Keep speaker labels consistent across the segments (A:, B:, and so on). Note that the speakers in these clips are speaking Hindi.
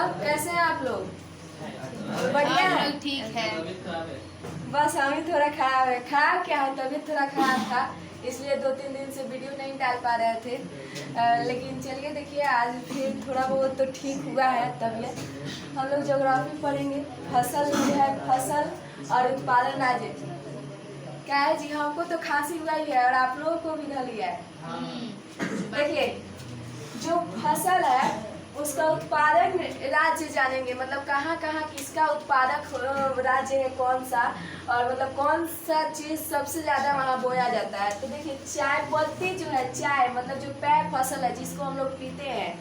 A: सब कैसे हैं आप लोग? बढ़िया है,
B: ठीक है।
A: बस हम ही थोड़ा खराब है। खराब क्या है, तबीयत थोड़ा खराब था, इसलिए 2-3 दिन से वीडियो नहीं डाल पा रहे थे। लेकिन चलिए देखिए, आज फिर थोड़ा बहुत तो ठीक हुआ है तबीयत। हम लोग ज्योग्राफी पढ़ेंगे। फसल जो है, फसल और उत्पादन राज्य क्या है जी। हमको तो खांसी हुआ ही है और आप लोगों को भी धली है। देखिए, जो फसल है उसका उत्पादक राज्य जानेंगे, मतलब कहाँ कहाँ किसका उत्पादक राज्य है, कौन सा, और मतलब कौन सा चीज सबसे ज्यादा वहाँ बोया जाता है। तो देखिए, चाय पत्ती जो है, चाय मतलब जो पेय फसल है जिसको हम लोग पीते हैं,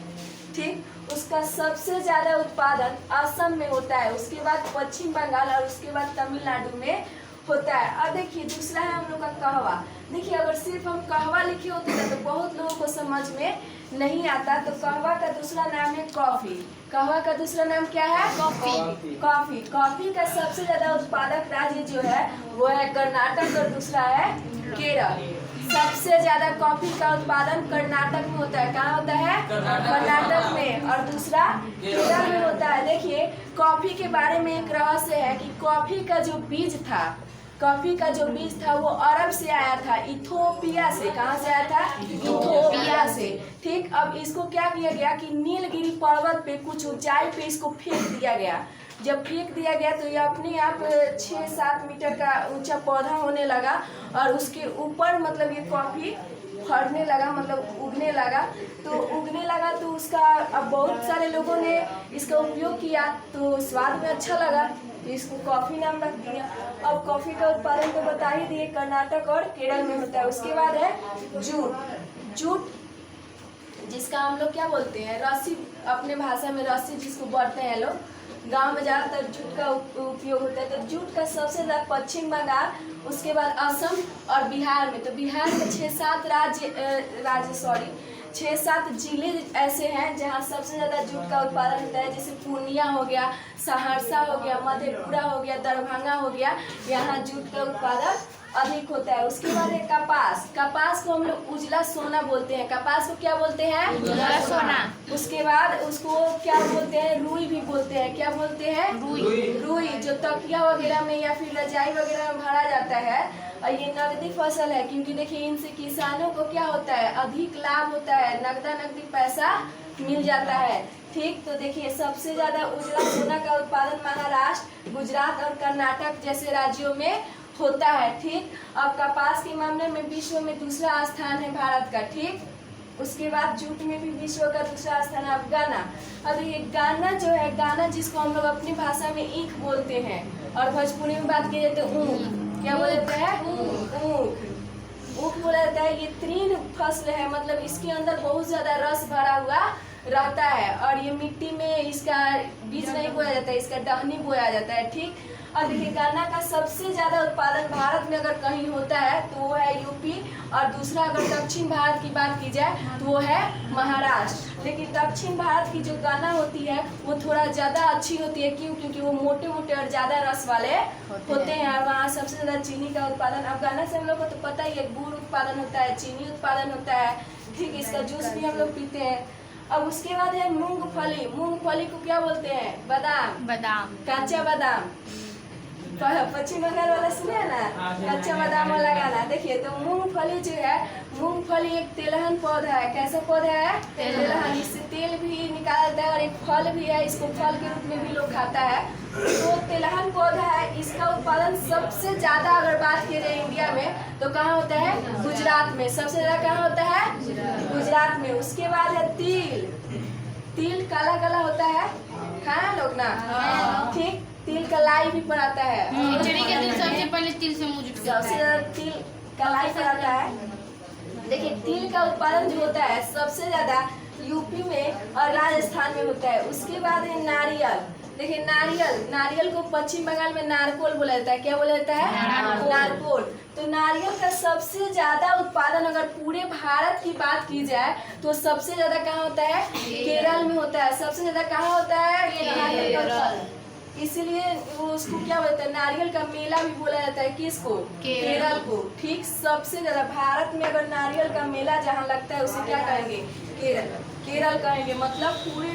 A: ठीक, उसका सबसे ज्यादा उत्पादन असम में होता है, उसके बाद पश्चिम बंगाल और उसके बाद तमिलनाडु में होता है। और देखिए, दूसरा है हम लोग का कहवा। देखिए, अगर सिर्फ हम कहवा लिखे होते ना तो बहुत लोगों को समझ में नहीं आता। तो कहवा का दूसरा नाम है कॉफी। कहवा का दूसरा नाम क्या है? कॉफी। कॉफी कॉफी का सबसे ज्यादा उत्पादक राज्य जो है वो है कर्नाटक और दूसरा है केरल। सबसे ज्यादा कॉफी का उत्पादन कर्नाटक में होता है। कहाँ होता है? कर्नाटक में। और दूसरा केरल में होता है। देखिए, कॉफी के बारे में एक रहस्य है कि कॉफी का जो बीज था, कॉफी का जो बीज था वो अरब से आया था, इथोपिया से। कहाँ से आया था? इथोपिया से। ठीक, अब इसको क्या किया गया कि नीलगिरी पर्वत पे कुछ ऊंचाई पे इसको फेंक दिया गया। जब फेंक दिया गया तो ये अपने आप 6-7 मीटर का ऊंचा पौधा होने लगा और उसके ऊपर मतलब ये कॉफी फड़ने लगा, मतलब उगने लगा। तो उगने लगा तो उसका अब बहुत सारे लोगों ने इसका उपयोग किया, तो स्वाद में अच्छा लगा, तो इसको कॉफी नाम रख दिया। अब कॉफी का उत्पादन तो बता ही दिए, कर्नाटक और केरल में होता है। उसके बाद है जूट। जूट जिसका हम लोग क्या बोलते हैं, रस्सी, अपने भाषा में रस्सी जिसको बोलते हैं लोग। गांव में ज़्यादातर जूट का उपयोग होता है। तो जूट का सबसे ज़्यादा पश्चिम बंगाल, उसके बाद असम और बिहार में। तो बिहार में 6-7 जिले ऐसे हैं जहाँ सबसे ज़्यादा जूट का उत्पादन होता है। जैसे पूर्णिया हो गया, सहरसा हो गया, मधेपुरा हो गया, दरभंगा हो गया, यहाँ जूट का उत्पादन अधिक होता है। उसके बाद है कपास। कपास को हम लोग उजला सोना बोलते हैं। कपास को क्या बोलते हैं?
B: उजला सोना।
A: उसके बाद उसको क्या बोलते हैं? रुई भी बोलते हैं। क्या बोलते हैं? रुई जो तकिया वगैरह में या फिर रजाई वगैरह में भरा जाता है। और ये नगदी फसल है, क्योंकि देखिए इनसे किसानों को क्या होता है, अधिक लाभ होता है, नगदी पैसा मिल जाता है। ठीक, तो देखिए सबसे ज्यादा उजला सोना का उत्पादन महाराष्ट्र, गुजरात और कर्नाटक जैसे राज्यों में होता है। ठीक, अब कपास के मामले में विश्व में दूसरा स्थान है भारत का। ठीक, उसके बाद जूट में भी विश्व का दूसरा स्थान है। अब गाना। अब ये गाना जो है, गाना जिसको हम लोग अपनी भाषा में ईख बोलते हैं और भोजपुरी में बात की जाती है ऊख। क्या बोलते हैं? ऊख। ऊख बोला जाता है। ये 3 फसल है, मतलब इसके अंदर बहुत ज्यादा रस भरा हुआ रहता है और ये मिट्टी में इसका बीज नहीं बोया जाता है, इसका टहनी बोया जाता है। ठीक, और देखिए गन्ना का सबसे ज्यादा उत्पादन भारत में अगर कहीं होता है तो वो है यूपी, और दूसरा अगर दक्षिण भारत की बात की जाए तो वो है महाराष्ट्र। लेकिन दक्षिण भारत की जो गन्ना होती है वो थोड़ा ज्यादा अच्छी होती है। क्यों? क्योंकि वो मोटे मोटे और ज्यादा रस वाले होते हैं और वहाँ सबसे ज्यादा चीनी का उत्पादन। अब गन्ना से हम लोग को तो पता ही है, गुड़ उत्पादन होता है, चीनी उत्पादन होता है। ठीक, इसका जूस भी हम लोग पीते हैं। अब उसके बाद है मूंगफली। मूंगफली को क्या बोलते हैं? बादाम।
B: बादाम,
A: कच्चा बादाम। पश्चिम बंगाल वाला सुने हैं ना, कच्चा बादाम वाला गाना। देखिए, तो मूंगफली जो है, मूंगफली एक तेलहन पौधा है। कैसा पौधा है? तेलहन। इससे तेल भी निकाला जाता है और एक फल भी है, इसको फल के रूप में भी लोग खाता है। तो तेलहन पौधा है, इसका उत्पादन सबसे ज्यादा अगर बात की जाए इंडिया में तो कहाँ होता है? गुजरात में। सबसे ज्यादा कहाँ होता है? गुजरात में। उसके बाद है तिल। तिल काला काला होता है, खाया लोग ना? ठीक, तिल का लाई भी पड़ाता है।
B: खिचड़ी के दिन सबसे पहले तिल से मुझे
A: सबसे ज्यादा तिल का लाई पड़ाता है। देखिए, तिल का उत्पादन जो होता है सबसे ज्यादा यूपी में और राजस्थान में होता है। उसके बाद है नारियल। देखिए, नारियल को पश्चिम बंगाल में नारकोल बोला जाता है। क्या बोला जाता है? नारकोल। तो नारियल का सबसे ज्यादा उत्पादन अगर पूरे भारत की बात की जाए तो सबसे ज्यादा कहाँ होता है? केरल में होता है। सबसे ज्यादा कहाँ होता है? केरल। इसीलिए वो उसको क्या बोलते हैं, नारियल का मेला भी बोला जाता है। किसको? केरल को। ठीक, सबसे ज्यादा भारत में अगर नारियल का मेला जहाँ लगता है उसे क्या कहेंगे? केरल। केरल कहेंगे। मतलब पूरे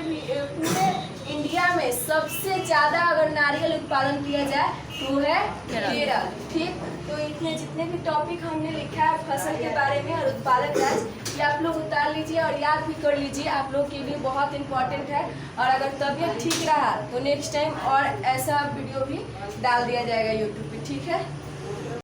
A: इंडिया में सबसे ज़्यादा अगर नारियल उत्पादन किया जाए तो वो है केरल। ठीक, तो इतने जितने भी टॉपिक हमने लिखा है फसल के बारे में और उत्पादक राज्य, ये आप लोग उतार लीजिए और याद भी कर लीजिए, आप लोग के लिए बहुत इंपॉर्टेंट है। और अगर तबीयत ठीक रहा तो नेक्स्ट टाइम और ऐसा वीडियो भी डाल दिया जाएगा यूट्यूब पे। ठीक है।